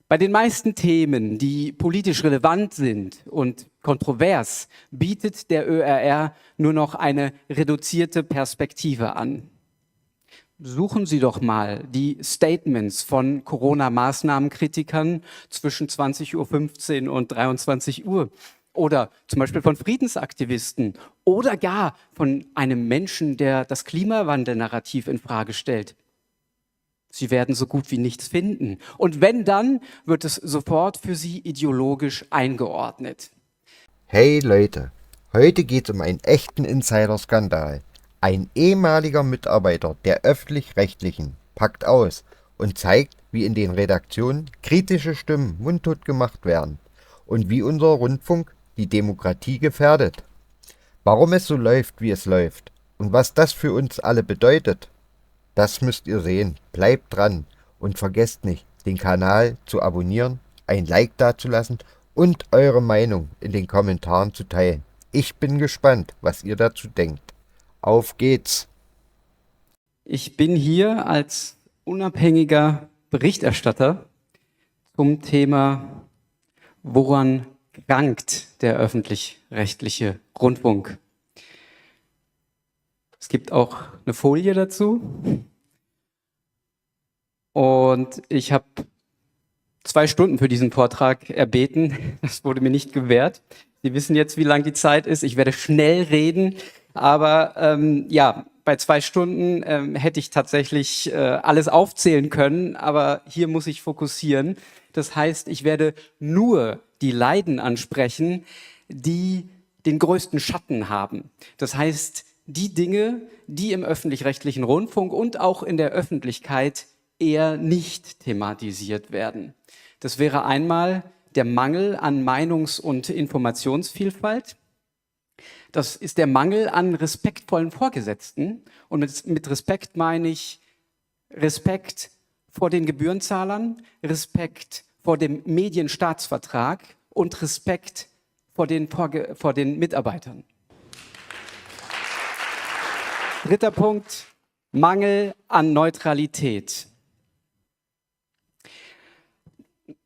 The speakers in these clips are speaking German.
Bei den meisten Themen, die politisch relevant sind und kontrovers, bietet der ÖRR nur noch eine reduzierte Perspektive an. Suchen Sie doch mal die Statements von Corona-Maßnahmenkritikern zwischen 20:15 Uhr und 23 Uhr oder zum Beispiel von Friedensaktivisten oder gar von einem Menschen, der das Klimawandel-Narrativ in Frage stellt. Sie werden so gut wie nichts finden. Und wenn, dann wird es sofort für Sie ideologisch eingeordnet. Hey Leute, heute geht es um einen echten Insider-Skandal. Ein ehemaliger Mitarbeiter der Öffentlich-Rechtlichen packt aus und zeigt, wie in den Redaktionen kritische Stimmen mundtot gemacht werden und wie unser Rundfunk die Demokratie gefährdet. Warum es so läuft, wie es läuft und was das für uns alle bedeutet, das müsst ihr sehen. Bleibt dran und vergesst nicht, den Kanal zu abonnieren, ein Like dazulassen und eure Meinung in den Kommentaren zu teilen. Ich bin gespannt, was ihr dazu denkt. Auf geht's! Ich bin hier als unabhängiger Berichterstatter zum Thema, woran krankt der öffentlich-rechtliche Rundfunk? Es gibt auch eine Folie dazu. Und ich habe 2 Stunden für diesen Vortrag erbeten. Das wurde mir nicht gewährt. Sie wissen jetzt, wie lang die Zeit ist. Ich werde schnell reden. Aber bei 2 Stunden hätte ich tatsächlich alles aufzählen können. Aber hier muss ich fokussieren. Das heißt, ich werde nur die Leiden ansprechen, die den größten Schatten haben. Das heißt, die Dinge, die im öffentlich-rechtlichen Rundfunk und auch in der Öffentlichkeit eher nicht thematisiert werden. Das wäre einmal der Mangel an Meinungs- und Informationsvielfalt. Das ist der Mangel an respektvollen Vorgesetzten. Und mit Respekt meine ich Respekt vor den Gebührenzahlern, Respekt vor dem Medienstaatsvertrag und Respekt vor den Mitarbeitern. 3. Punkt, Mangel an Neutralität.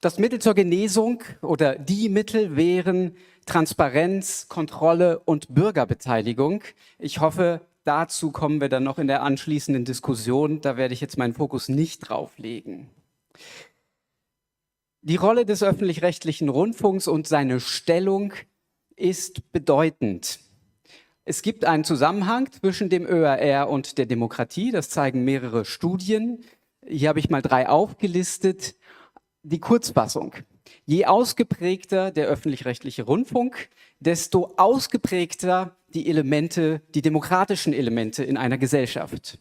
Das Mittel zur Genesung oder die Mittel wären Transparenz, Kontrolle und Bürgerbeteiligung. Ich hoffe, dazu kommen wir dann noch in der anschließenden Diskussion. Da werde ich jetzt meinen Fokus nicht drauf legen. Die Rolle des öffentlich-rechtlichen Rundfunks und seine Stellung ist bedeutend. Es gibt einen Zusammenhang zwischen dem ÖRR und der Demokratie. Das zeigen mehrere Studien. Hier habe ich mal 3 aufgelistet. Die Kurzfassung. Je ausgeprägter der öffentlich-rechtliche Rundfunk, desto ausgeprägter die demokratischen Elemente in einer Gesellschaft.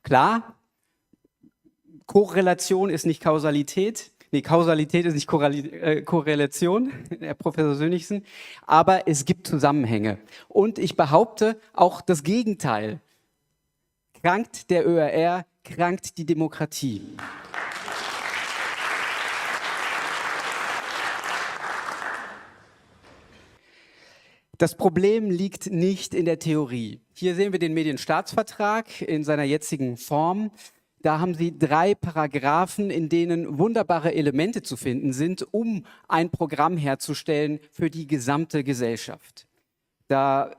Klar, Korrelation ist nicht Kausalität. Nee, Kausalität ist nicht Korrelation, Herr Professor Sönnigsen, aber es gibt Zusammenhänge. Und ich behaupte auch das Gegenteil. Krankt der ÖRR, krankt die Demokratie. Das Problem liegt nicht in der Theorie. Hier sehen wir den Medienstaatsvertrag in seiner jetzigen Form. Da haben Sie 3 Paragraphen, in denen wunderbare Elemente zu finden sind, um ein Programm herzustellen für die gesamte Gesellschaft. Da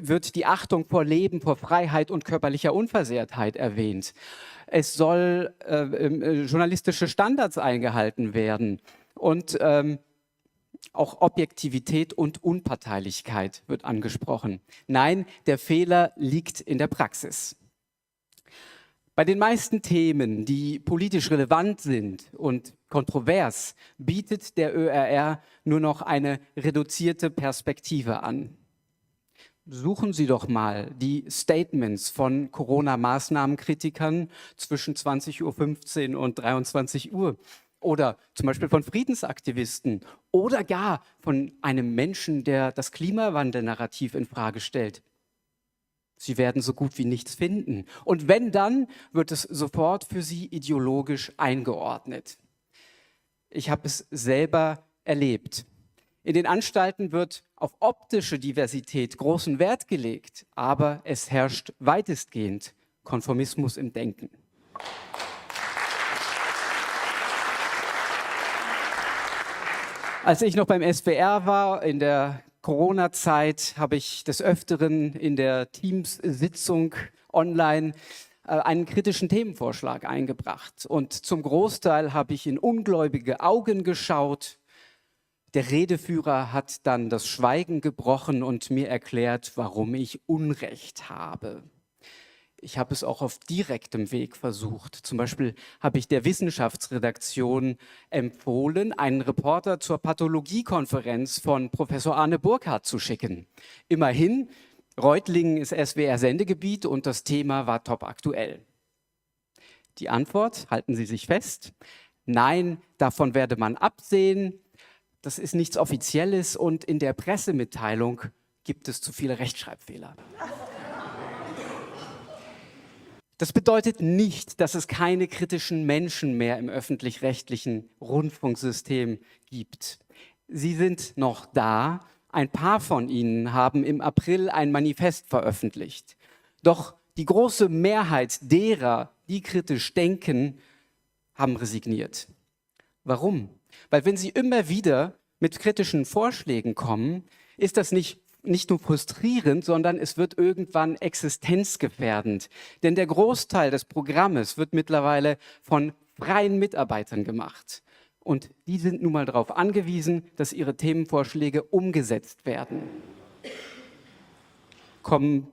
wird die Achtung vor Leben, vor Freiheit und körperlicher Unversehrtheit erwähnt. Es soll journalistische Standards eingehalten werden und auch Objektivität und Unparteilichkeit wird angesprochen. Nein, der Fehler liegt in der Praxis. Bei den meisten Themen, die politisch relevant sind und kontrovers, bietet der ÖRR nur noch eine reduzierte Perspektive an. Suchen Sie doch mal die Statements von Corona-Maßnahmenkritikern zwischen 20:15 Uhr und 23 Uhr oder zum Beispiel von Friedensaktivisten oder gar von einem Menschen, der das Klimawandel-Narrativ in Frage stellt. Sie werden so gut wie nichts finden. Und wenn, dann wird es sofort für Sie ideologisch eingeordnet. Ich habe es selber erlebt. In den Anstalten wird auf optische Diversität großen Wert gelegt, aber es herrscht weitestgehend Konformismus im Denken. Als ich noch beim SWR war, in der Corona-Zeit, habe ich des Öfteren in der Teams-Sitzung online einen kritischen Themenvorschlag eingebracht. Und zum Großteil habe ich in ungläubige Augen geschaut. Der Redeführer hat dann das Schweigen gebrochen und mir erklärt, warum ich Unrecht habe. Ich habe es auch auf direktem Weg versucht. Zum Beispiel habe ich der Wissenschaftsredaktion empfohlen, einen Reporter zur Pathologiekonferenz von Professor Arne Burkhardt zu schicken. Immerhin, Reutlingen ist SWR-Sendegebiet und das Thema war topaktuell. Die Antwort, halten Sie sich fest, nein, davon werde man absehen. Das ist nichts Offizielles und in der Pressemitteilung gibt es zu viele Rechtschreibfehler. Das bedeutet nicht, dass es keine kritischen Menschen mehr im öffentlich-rechtlichen Rundfunksystem gibt. Sie sind noch da. Ein paar von ihnen haben im April ein Manifest veröffentlicht. Doch die große Mehrheit derer, die kritisch denken, haben resigniert. Warum? Weil wenn sie immer wieder mit kritischen Vorschlägen kommen, ist das nicht nur frustrierend, sondern es wird irgendwann existenzgefährdend. Denn der Großteil des Programmes wird mittlerweile von freien Mitarbeitern gemacht. Und die sind nun mal darauf angewiesen, dass ihre Themenvorschläge umgesetzt werden. Kommen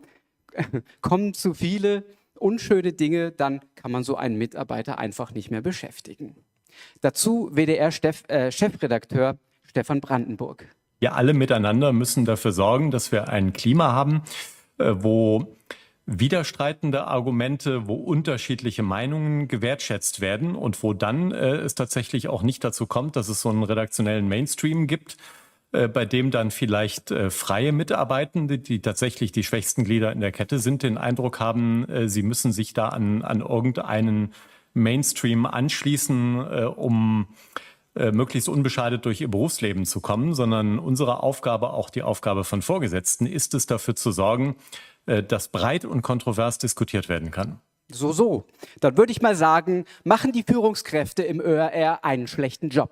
zu viele unschöne Dinge, dann kann man so einen Mitarbeiter einfach nicht mehr beschäftigen. Dazu WDR-Chefredakteur Stefan Brandenburg. Wir alle miteinander müssen dafür sorgen, dass wir ein Klima haben, wo widerstreitende Argumente, wo unterschiedliche Meinungen gewertschätzt werden und wo dann es tatsächlich auch nicht dazu kommt, dass es so einen redaktionellen Mainstream gibt, bei dem dann vielleicht freie Mitarbeitende, die tatsächlich die schwächsten Glieder in der Kette sind, den Eindruck haben, sie müssen sich da an irgendeinen Mainstream anschließen, um möglichst unbeschadet durch ihr Berufsleben zu kommen, sondern unsere Aufgabe, auch die Aufgabe von Vorgesetzten, ist es, dafür zu sorgen, dass breit und kontrovers diskutiert werden kann. So. Dann würde ich mal sagen, machen die Führungskräfte im ÖRR einen schlechten Job.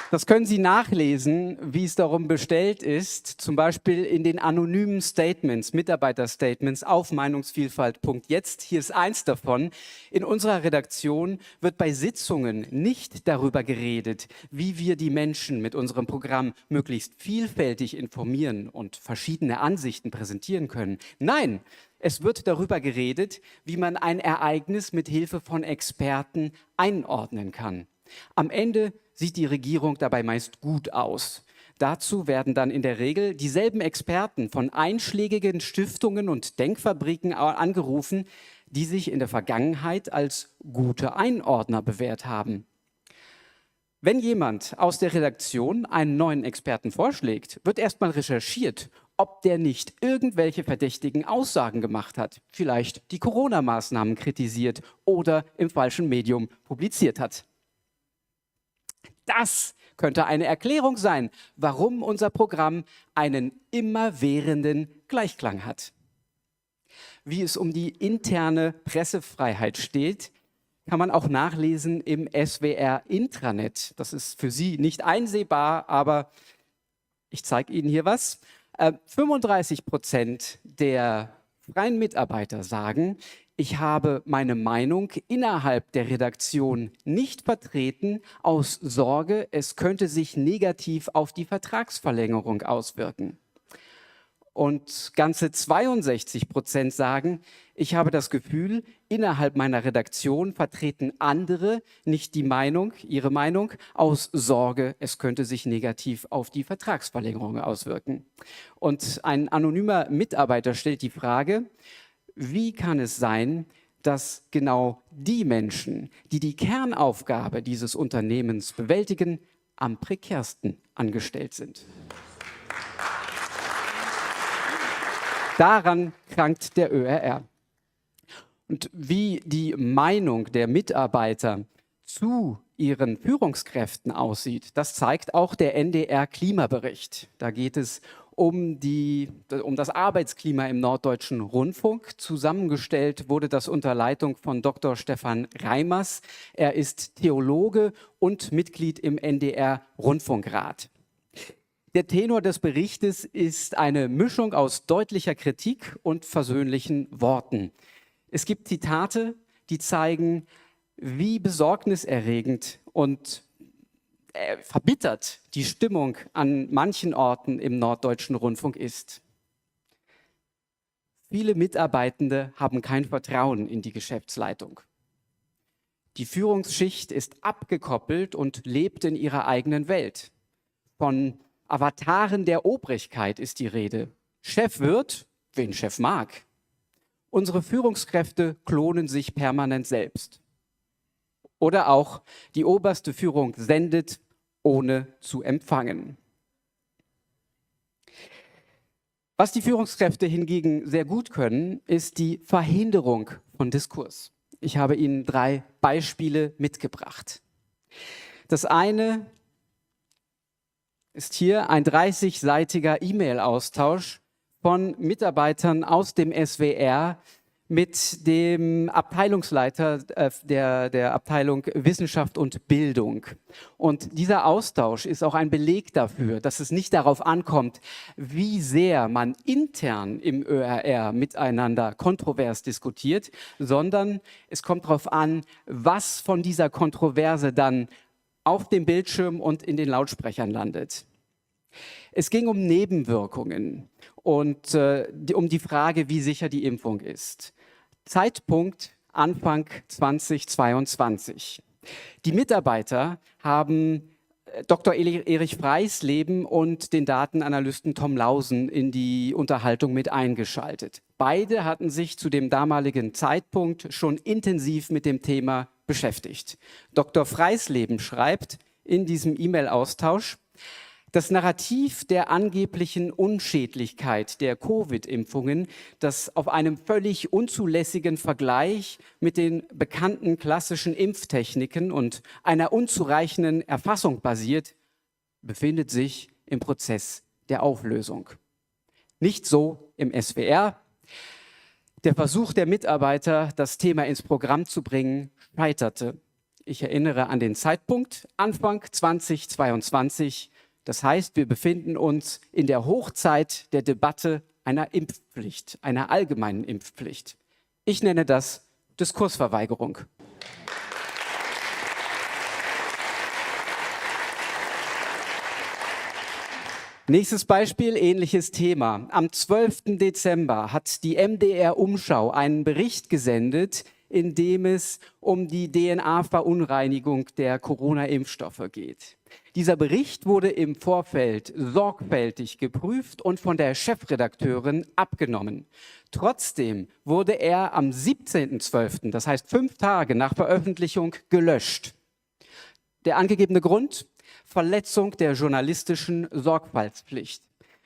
Das können Sie nachlesen, wie es darum bestellt ist, zum Beispiel in den anonymen Statements, Mitarbeiterstatements auf Meinungsvielfalt.jetzt. Hier ist eins davon. In unserer Redaktion wird bei Sitzungen nicht darüber geredet, wie wir die Menschen mit unserem Programm möglichst vielfältig informieren und verschiedene Ansichten präsentieren können. Nein, es wird darüber geredet, wie man ein Ereignis mit Hilfe von Experten einordnen kann. Am Ende sieht die Regierung dabei meist gut aus. Dazu werden dann in der Regel dieselben Experten von einschlägigen Stiftungen und Denkfabriken angerufen, die sich in der Vergangenheit als gute Einordner bewährt haben. Wenn jemand aus der Redaktion einen neuen Experten vorschlägt, wird erstmal recherchiert, ob der nicht irgendwelche verdächtigen Aussagen gemacht hat, vielleicht die Corona-Maßnahmen kritisiert oder im falschen Medium publiziert hat. Das könnte eine Erklärung sein, warum unser Programm einen immerwährenden Gleichklang hat. Wie es um die interne Pressefreiheit steht, kann man auch nachlesen im SWR-Intranet. Das ist für Sie nicht einsehbar, aber ich zeige Ihnen hier was. 35% der freien Mitarbeiter sagen, ich habe meine Meinung innerhalb der Redaktion nicht vertreten, aus Sorge, es könnte sich negativ auf die Vertragsverlängerung auswirken. Und ganze 62% sagen, ich habe das Gefühl, innerhalb meiner Redaktion vertreten andere nicht ihre Meinung, aus Sorge, es könnte sich negativ auf die Vertragsverlängerung auswirken. Und ein anonymer Mitarbeiter stellt die Frage, wie kann es sein, dass genau die Menschen, die die Kernaufgabe dieses Unternehmens bewältigen, am prekärsten angestellt sind? Daran krankt der ÖRR. Und wie die Meinung der Mitarbeiter zu ihren Führungskräften aussieht, das zeigt auch der NDR-Klimabericht. Da geht es um das Arbeitsklima im Norddeutschen Rundfunk. Zusammengestellt wurde das unter Leitung von Dr. Stefan Reimers. Er ist Theologe und Mitglied im NDR-Rundfunkrat. Der Tenor des Berichtes ist eine Mischung aus deutlicher Kritik und versöhnlichen Worten. Es gibt Zitate, die zeigen, wie besorgniserregend und verbittert die Stimmung an manchen Orten im Norddeutschen Rundfunk ist. Viele Mitarbeitende haben kein Vertrauen in die Geschäftsleitung. Die Führungsschicht ist abgekoppelt und lebt in ihrer eigenen Welt. Von Avataren der Obrigkeit ist die Rede. Chef wird, wen Chef mag. Unsere Führungskräfte klonen sich permanent selbst. Oder auch die oberste Führung sendet, ohne zu empfangen. Was die Führungskräfte hingegen sehr gut können, ist die Verhinderung von Diskurs. Ich habe Ihnen 3 Beispiele mitgebracht. Das eine ist hier ein 30-seitiger E-Mail-Austausch von Mitarbeitern aus dem SWR mit dem Abteilungsleiter der Abteilung Wissenschaft und Bildung. Und dieser Austausch ist auch ein Beleg dafür, dass es nicht darauf ankommt, wie sehr man intern im ÖRR miteinander kontrovers diskutiert, sondern es kommt darauf an, was von dieser Kontroverse dann auf dem Bildschirm und in den Lautsprechern landet. Es ging um Nebenwirkungen und um die Frage, wie sicher die Impfung ist. Zeitpunkt Anfang 2022. Die Mitarbeiter haben Dr. Erich Freisleben und den Datenanalysten Tom Lausen in die Unterhaltung mit eingeschaltet. Beide hatten sich zu dem damaligen Zeitpunkt schon intensiv mit dem Thema beschäftigt. Dr. Freisleben schreibt in diesem E-Mail-Austausch: Das Narrativ der angeblichen Unschädlichkeit der Covid-Impfungen, das auf einem völlig unzulässigen Vergleich mit den bekannten klassischen Impftechniken und einer unzureichenden Erfassung basiert, befindet sich im Prozess der Auflösung. Nicht so im SWR. Der Versuch der Mitarbeiter, das Thema ins Programm zu bringen, scheiterte. Ich erinnere an den Zeitpunkt, Anfang 2022. Das heißt, wir befinden uns in der Hochzeit der Debatte einer Impfpflicht, einer allgemeinen Impfpflicht. Ich nenne das Diskursverweigerung. Nächstes Beispiel, ähnliches Thema. Am 12. Dezember hat die MDR Umschau einen Bericht gesendet, in dem es um die DNA-Verunreinigung der Corona-Impfstoffe geht. Dieser Bericht wurde im Vorfeld sorgfältig geprüft und von der Chefredakteurin abgenommen. Trotzdem wurde er am 17.12., das heißt 5 Tage nach Veröffentlichung, gelöscht. Der angegebene Grund? Verletzung der journalistischen Sorgfaltspflicht.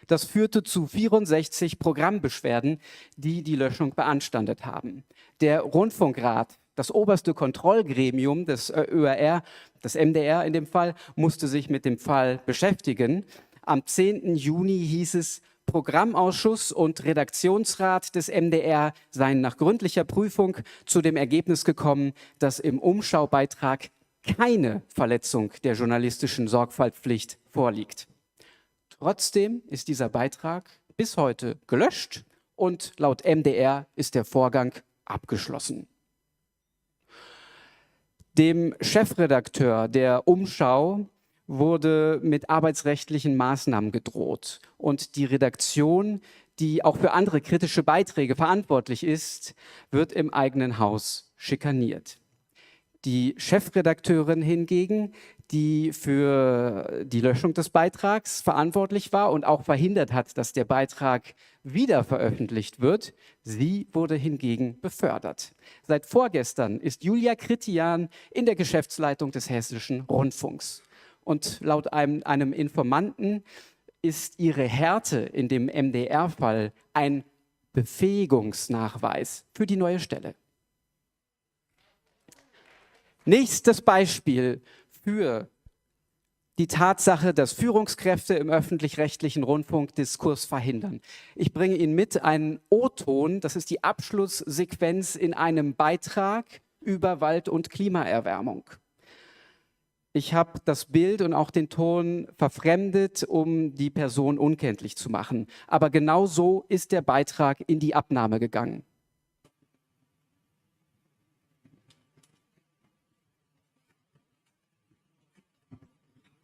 Das führte zu 64 Programmbeschwerden, die die Löschung beanstandet haben. Der Rundfunkrat, das oberste Kontrollgremium des ÖRR, das MDR in dem Fall, musste sich mit dem Fall beschäftigen. Am 10. Juni hieß es, Programmausschuss und Redaktionsrat des MDR seien nach gründlicher Prüfung zu dem Ergebnis gekommen, dass im Umschaubeitrag keine Verletzung der journalistischen Sorgfaltspflicht vorliegt. Trotzdem ist dieser Beitrag bis heute gelöscht und laut MDR ist der Vorgang abgeschlossen. Dem Chefredakteur der Umschau wurde mit arbeitsrechtlichen Maßnahmen gedroht und die Redaktion, die auch für andere kritische Beiträge verantwortlich ist, wird im eigenen Haus schikaniert. Die Chefredakteurin hingegen, die für die Löschung des Beitrags verantwortlich war und auch verhindert hat, dass der Beitrag wieder veröffentlicht wird, sie wurde hingegen befördert. Seit vorgestern ist Julia Kritian in der Geschäftsleitung des Hessischen Rundfunks. Und laut einem Informanten ist ihre Härte in dem MDR-Fall ein Befähigungsnachweis für die neue Stelle. Nächstes Beispiel für die Tatsache, dass Führungskräfte im öffentlich-rechtlichen Rundfunk Diskurs verhindern. Ich bringe Ihnen mit einen O-Ton, das ist die Abschlusssequenz in einem Beitrag über Wald- und Klimaerwärmung. Ich habe das Bild und auch den Ton verfremdet, um die Person unkenntlich zu machen. Aber genau so ist der Beitrag in die Abnahme gegangen.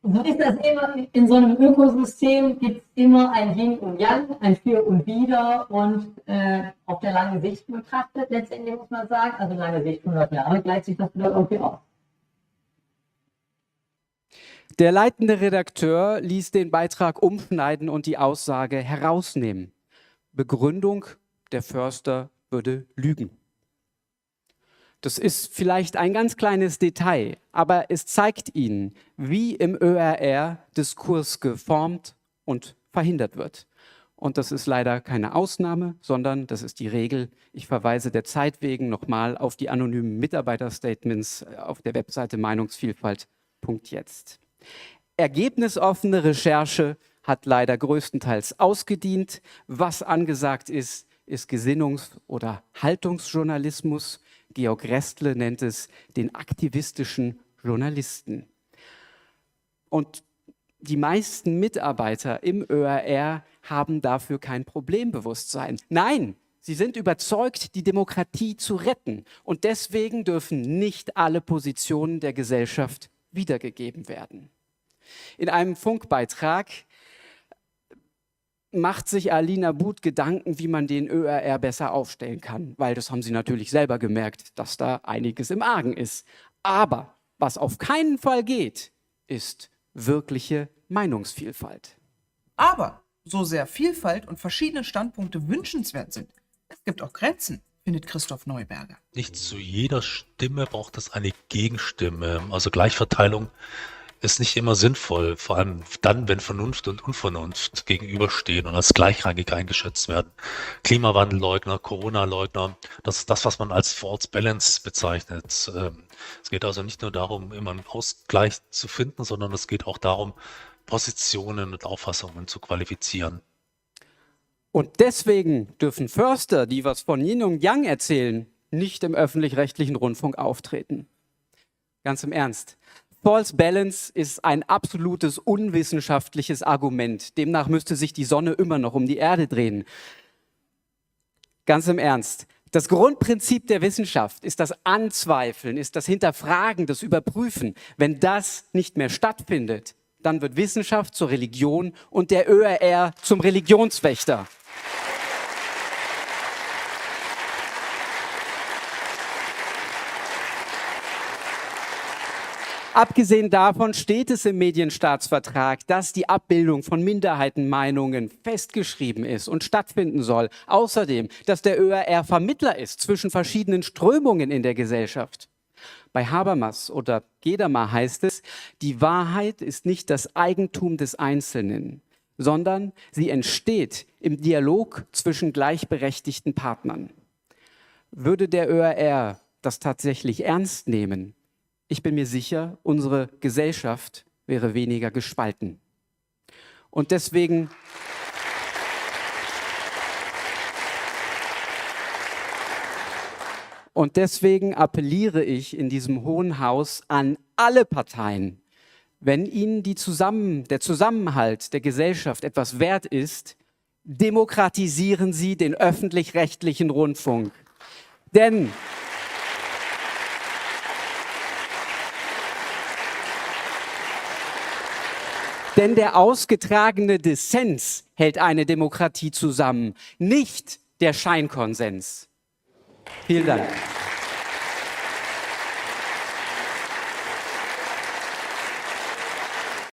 So ist das immer in so einem Ökosystem, gibt es immer ein Yin und Yang, ein Für und Wider und auf der langen Sicht betrachtet, letztendlich muss man sagen, also lange Sicht 100 Jahre, gleicht sich das wieder irgendwie aus. Der leitende Redakteur ließ den Beitrag umschneiden und die Aussage herausnehmen. Begründung, der Förster würde lügen. Das ist vielleicht ein ganz kleines Detail, aber es zeigt Ihnen, wie im ÖRR Diskurs geformt und verhindert wird. Und das ist leider keine Ausnahme, sondern das ist die Regel. Ich verweise der Zeit wegen nochmal auf die anonymen Mitarbeiterstatements auf der Webseite Meinungsvielfalt.jetzt. Ergebnisoffene Recherche hat leider größtenteils ausgedient. Was angesagt ist, ist Gesinnungs- oder Haltungsjournalismus. Georg Restle nennt es den aktivistischen Journalisten. Und die meisten Mitarbeiter im ÖRR haben dafür kein Problembewusstsein. Nein, sie sind überzeugt, die Demokratie zu retten. Und deswegen dürfen nicht alle Positionen der Gesellschaft wiedergegeben werden. In einem Funkbeitrag macht sich Alina But Gedanken, wie man den ÖRR besser aufstellen kann, weil das haben sie natürlich selber gemerkt, dass da einiges im Argen ist. Aber was auf keinen Fall geht, ist wirkliche Meinungsvielfalt. Aber so sehr Vielfalt und verschiedene Standpunkte wünschenswert sind, es gibt auch Grenzen, findet Christoph Neuberger. Nicht zu jeder Stimme braucht es eine Gegenstimme. Also Gleichverteilung ist nicht immer sinnvoll, vor allem dann, wenn Vernunft und Unvernunft gegenüberstehen und als gleichrangig eingeschätzt werden. Klimawandelleugner, Corona-Leugner, das ist das, was man als False Balance bezeichnet. Es geht also nicht nur darum, immer einen Ausgleich zu finden, sondern es geht auch darum, Positionen und Auffassungen zu qualifizieren. Und deswegen dürfen Förster, die was von Yin und Yang erzählen, nicht im öffentlich-rechtlichen Rundfunk auftreten. Ganz im Ernst. False Balance ist ein absolutes unwissenschaftliches Argument. Demnach müsste sich die Sonne immer noch um die Erde drehen. Ganz im Ernst. Das Grundprinzip der Wissenschaft ist das Anzweifeln, ist das Hinterfragen, das Überprüfen. Wenn das nicht mehr stattfindet, dann wird Wissenschaft zur Religion und der ÖRR zum Religionswächter. Abgesehen davon steht es im Medienstaatsvertrag, dass die Abbildung von Minderheitenmeinungen festgeschrieben ist und stattfinden soll. Außerdem, dass der ÖRR Vermittler ist zwischen verschiedenen Strömungen in der Gesellschaft. Bei Habermas oder Gedermer heißt es, die Wahrheit ist nicht das Eigentum des Einzelnen, sondern sie entsteht im Dialog zwischen gleichberechtigten Partnern. Würde der ÖRR das tatsächlich ernst nehmen, ich bin mir sicher, unsere Gesellschaft wäre weniger gespalten. Und deswegen appelliere ich in diesem Hohen Haus an alle Parteien, wenn ihnen der Zusammenhalt der Gesellschaft etwas wert ist, demokratisieren Sie den öffentlich-rechtlichen Rundfunk. Denn der ausgetragene Dissens hält eine Demokratie zusammen, nicht der Scheinkonsens. Vielen Dank.